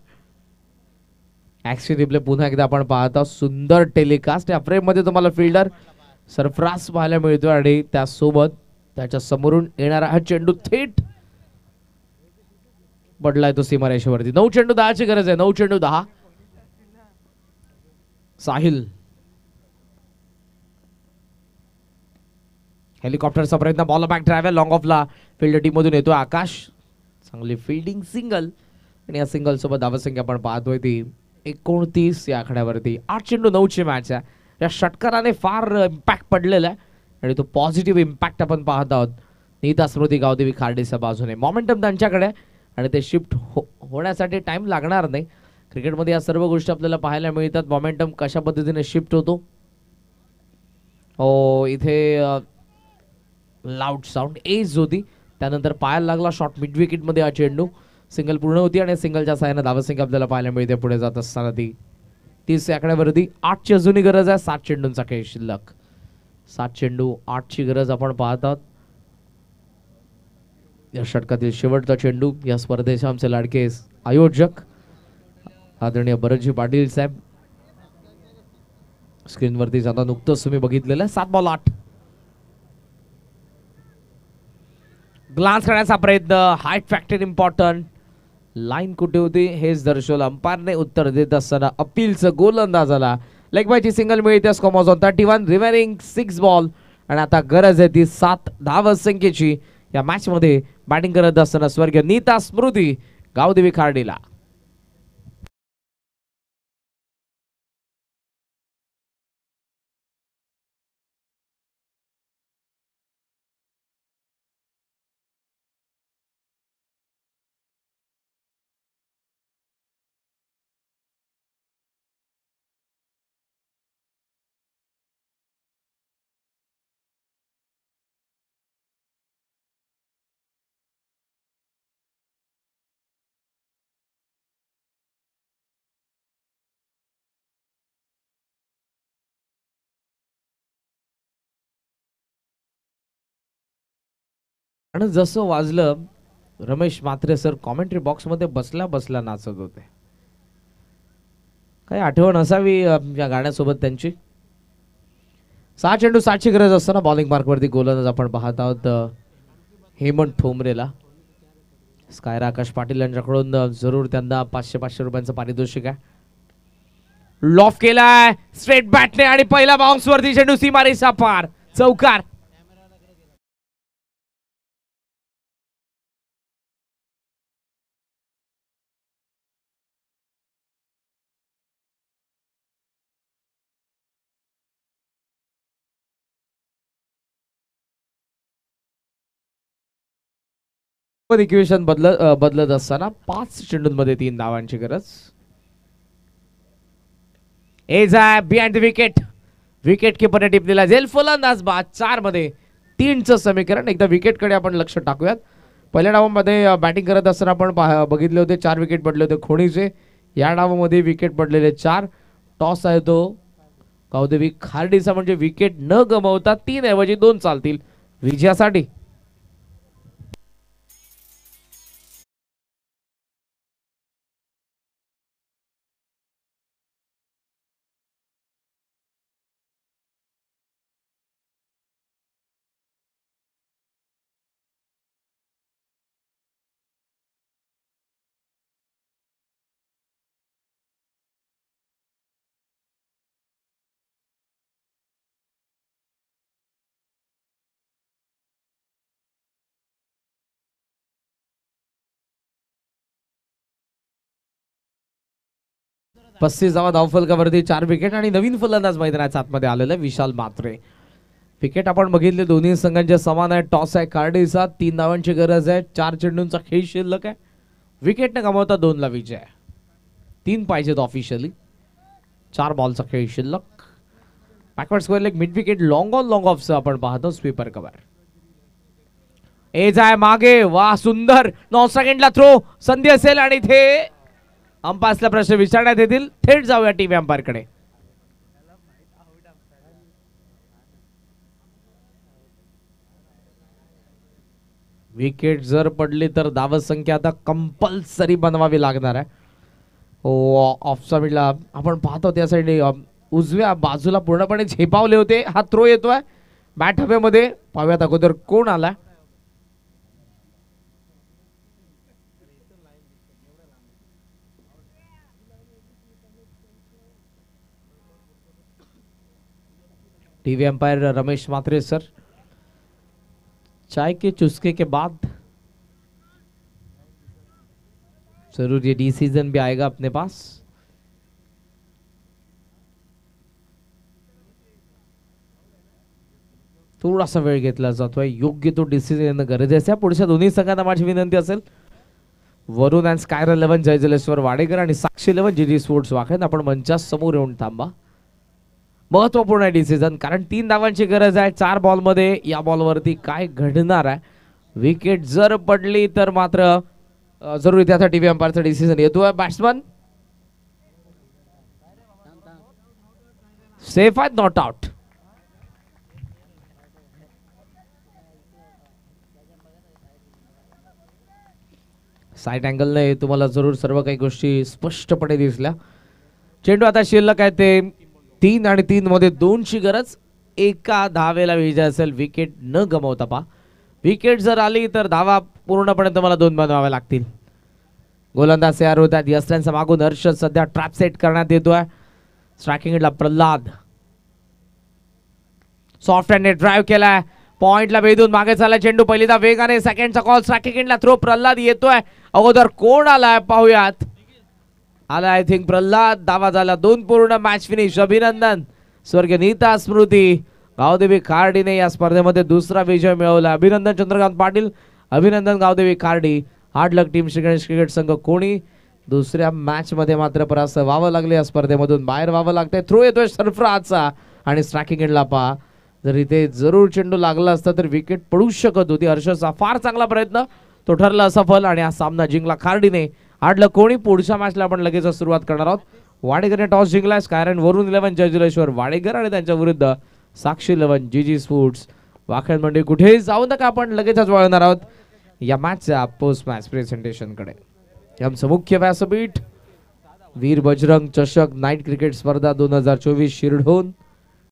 ऍक्शन रिप्ले पुन्हा एकदा आपण पाहता. सुंदर टेलिकास्ट. या फ्रेम मध्ये तुम्हाला फिल्डर सरफराज पाहायला मिळतो आणि त्यासोबत त्याच्या समोरून येणारा हा चेंडू थेट पडलाय तो सीमा रेषेवरती. 9 चेंडू 10ची गरज आहे. 9 चेंडू 10. साहिल हेलिकॉप्टरचा प्रयत्न, बॉल बॅक ड्राइव्ह लॉंग ऑफला फिल्डर टीम मधून येतो आकाश. चांगली फिल्डिंग सिंगल, आणि या सिंगल सोबत धावसंख्या आपण पाहतोय ती 29 या आकड्यावरती. 8 चेंडू 9ची मॅच आहे. या षटकाराने फार इम्पॅक्ट पडलेला आहे आणि तो पॉझिटिव्ह इम्पॅक्ट आपण पाहत आहोत. नीता स्मृती गावदेवी खार्डेच्या बाजूने मोमेंटम त्यांच्याकडे, आणि ते शिफ्ट होण्यासाठी टाइम लागणार नाही. क्रिकेटमध्ये या सर्व गोष्टी आपल्याला पाहायला मिळतात. मोमेंटम कशा पद्धतीने शिफ्ट होतो. हो, इथे लाऊड साऊंड एज होती, त्यानंतर पायाला लागला शॉट मिड विकेट मध्ये. हा चेंडू सिंगल पूर्ण होती आणि सिंगलच्या साहाय्याने धावसंख्या आपल्याला पाहायला मिळते पुढे जात असताना ती 30 आकड्यावरती. 8ची अजूनही गरज आहे. 7 चेंडूंचा खेळ शिल्लक. 7 चेंडू 8ची गरज आपण पाहत आहोत. या षटकातील शेवटचा चेंडू. या स्पर्धेचे आमचे लाडके आयोजक आदरणीय भरतजी पाटील साहेब स्क्रीनवरती जाता नुकतंच तुम्ही बघितलेलं आहे. 7 बॉल 8. ग्लान्स करण्याचा प्रयत्न, हाईट फॅक्टर इम्पॉर्टंट. लाईन कुठे होती हेच दर्शवलं. अंपायरने उत्तर देत असताना अपीलचं गोलंदाजाला लेग बायची सिंगल मिळते. स्कोर ऑन 31, रिमेनिंग 6 बॉल, आणि आता गरज आहे ती 7 धावसंख्येची. या मॅच मध्ये बॅटिंग करत असताना स्वर्गीय नीता स्मृती गावदेवी खार्डेला. आणि जसं वाजलं, Ramesh Mhatre sir commentary box मध्ये बसल्या बसल्या नाचत होते. काही आठवण असावी या गाण्यासोबत त्यांची. 6 चेंडू 7ची गरज असताना बॉलिंग मार्क वरती गोलंदाज आपण पाहत आहोत हेमंत ठोंबरेला. स्कायरा आकाश पाटील यांच्याकडून जरूर त्यांना 500 रुपयांचं पारितोषिक आहे. लॉफ केलाय स्ट्रेट बॅटने, आणि पहिला बाउन्स वरती चेंडू सीमारेषा पार, चौकार. इक्वेशन बदलत असताना 5 चेंडूंमध्ये 3 धावांची गरज. एज आहे बिहाइंड द विकेट. विकेट किपरने टिपलेला झेल फलंदाज बाद. 4 मध्ये 3चं समीकरण. एकदा विकेट कडे आपण लक्ष टाकूयात. पहिल्या डावामध्ये बॅटिंग करत असताना आपण बघितले होते 4 विकेट पडले होते खोणीचे. या डावामध्ये विकेट पडलेले 4. टॉस आहे तो गावदेवी खार्डीचा, म्हणजे विकेट न गमावता 3 ऐवजी 2 चालतील विजयासाठी. पस्तीस धावा धावफलकावरती 4 विकेट आणि नवीन फलंदाज मैदानाच्या आतमध्ये आलेला विशाल म्हात्रे. विकेट आपण बघितले दोन्ही संघांचे समान आहे. टॉस आहे कार्डीचा. 3 धावांची गरज आहे. 4 चेंडूंचा खेळ शिल्लक आहे. विकेट न गमावता 2 ला विजय. 3 पाहिजेत ऑफिशियली. 4 बॉलचा खेळ शिल्लक. Backward square leg mid wicket long on long of आपण पाहतो. Sweeper cover. एज आहे मागे. वा सुंदर. 9 सेकंडला थ्रो संधी असेल आणि इथे अंपायरला प्रश्न विचारण्यात येतील. थेट जाऊया टीव्ही अंपायर कडे. विकेट जर पडली तर धावसंख्या आता कंपल्सरी बनवावी लागणार आहे. ऑफ साइडला आपण पाहतो त्या साइडने उजव्या बाजूला पूर्णपणे झेपावले होते. हा थ्रो येतोय बॅट हवेमध्ये. पाहूयात अगोदर कोण आला. टीवी अंपायर रमेश मात्रे सर. चाय के चुस्के के बाद जरूर ये डिसीजन भी आएगा अपने पास. थोडासा वेळ घेतला जातोय. योग्य तो डिसिजन येणं गरजेचं आहे. पुढच्या दोन्ही संघांना माझी विनंती असेल वरुण अँड स्कायर 11 जय जलेश्वर वाडेकर आणि साक्षी 11 जीजी स्पोर्ट्स वाखेन आपण मंचा समोर येऊन थांबा. महत्वपूर्ण आहे डिसिजन, कारण 3 धावांची गरज आहे 4 बॉल मध्ये. या बॉलवरती काय घडणार आहे. विकेट जर पडली तर मात्र जरूर त्याचा टीव्ही अंपायरचा डिसिजन येतोय. बॅट्समन सेफ आहे, नॉट आउट. साइड अँगलने तुम्हाला जरूर सर्व काही गोष्टी स्पष्टपणे दिसल्या. चेंडू आता शिल्लक आहे ते 3 आणि 3 मध्ये 2 ची गरज. एका धावेला विजय असेल विकेट न गमावता. पा विकेट जर आली तर धावा पूर्णपणे तुम्हाला 2 बनवाव्या लागतील. गोलंदाज तयार होतात. यस्ट्यांचा मागून हर्षद सध्या ट्रॅप सेट करण्यात येतोय. स्ट्रायकिंगला प्रल्हाद सॉफ्ट हँड ड्राइव्ह केलाय. पॉइंटला वेधून मागे चालला चेंडू. पहिलीदा वेगाने सेकंडचा कॉल. स्ट्रायकिंगला थ्रो. प्रल्हाद येतोय. अगोदर कोण आलाय पाहूयात. आला आय थिंक प्रल्हाद. धावा झाला 2 पूर्ण. Match finish. अभिनंदन स्वर्गीय नीता स्मृती गावदेवी खार्डीने या स्पर्धेमध्ये दुसरा विजय मिळवला. अभिनंदन चंद्रकांत पाटील. अभिनंदन गावदेवी खार्डी. हार्ड लक टीम श्री गणेश क्रिकेट संघ कोणी. दुसऱ्या मॅच मध्ये मात्र परास्त व्हावं लागले. या स्पर्धेमधून बाहेर व्हावं लागतंय. थ्रो येतोय सरफराजचा आणि स्ट्रायकिंग एंडला पा. जर इथे जरूर चेंडू लागला असता तर विकेट पडू शकत होती. हर्षदचा फार चांगला प्रयत्न, तो ठरला असफल आणि हा सामना जिंकला खार्डीने. हाडलं कोणी. पुढच्या मॅचला आपण लगेच सुरुवात करणार आहोत. वाडेकरने टॉस जिंकलाय. स्कायरन वरुण 11 जयजुलेश्वर वाडेकर आणि त्यांच्या विरुद्ध साक्षी 11 जीजी स्पोर्ट्स वाखेन मंडळी. कुठेही जाऊ नका, आपण लगेचच वळणार आहोत या मॅचच्या पोस्ट मॅच प्रेझेंटेशन कडे. आमचं मुख्य व्यासपीठ वीर बजरंग चषक नाईट क्रिकेट स्पर्धा 2024 शिरढोण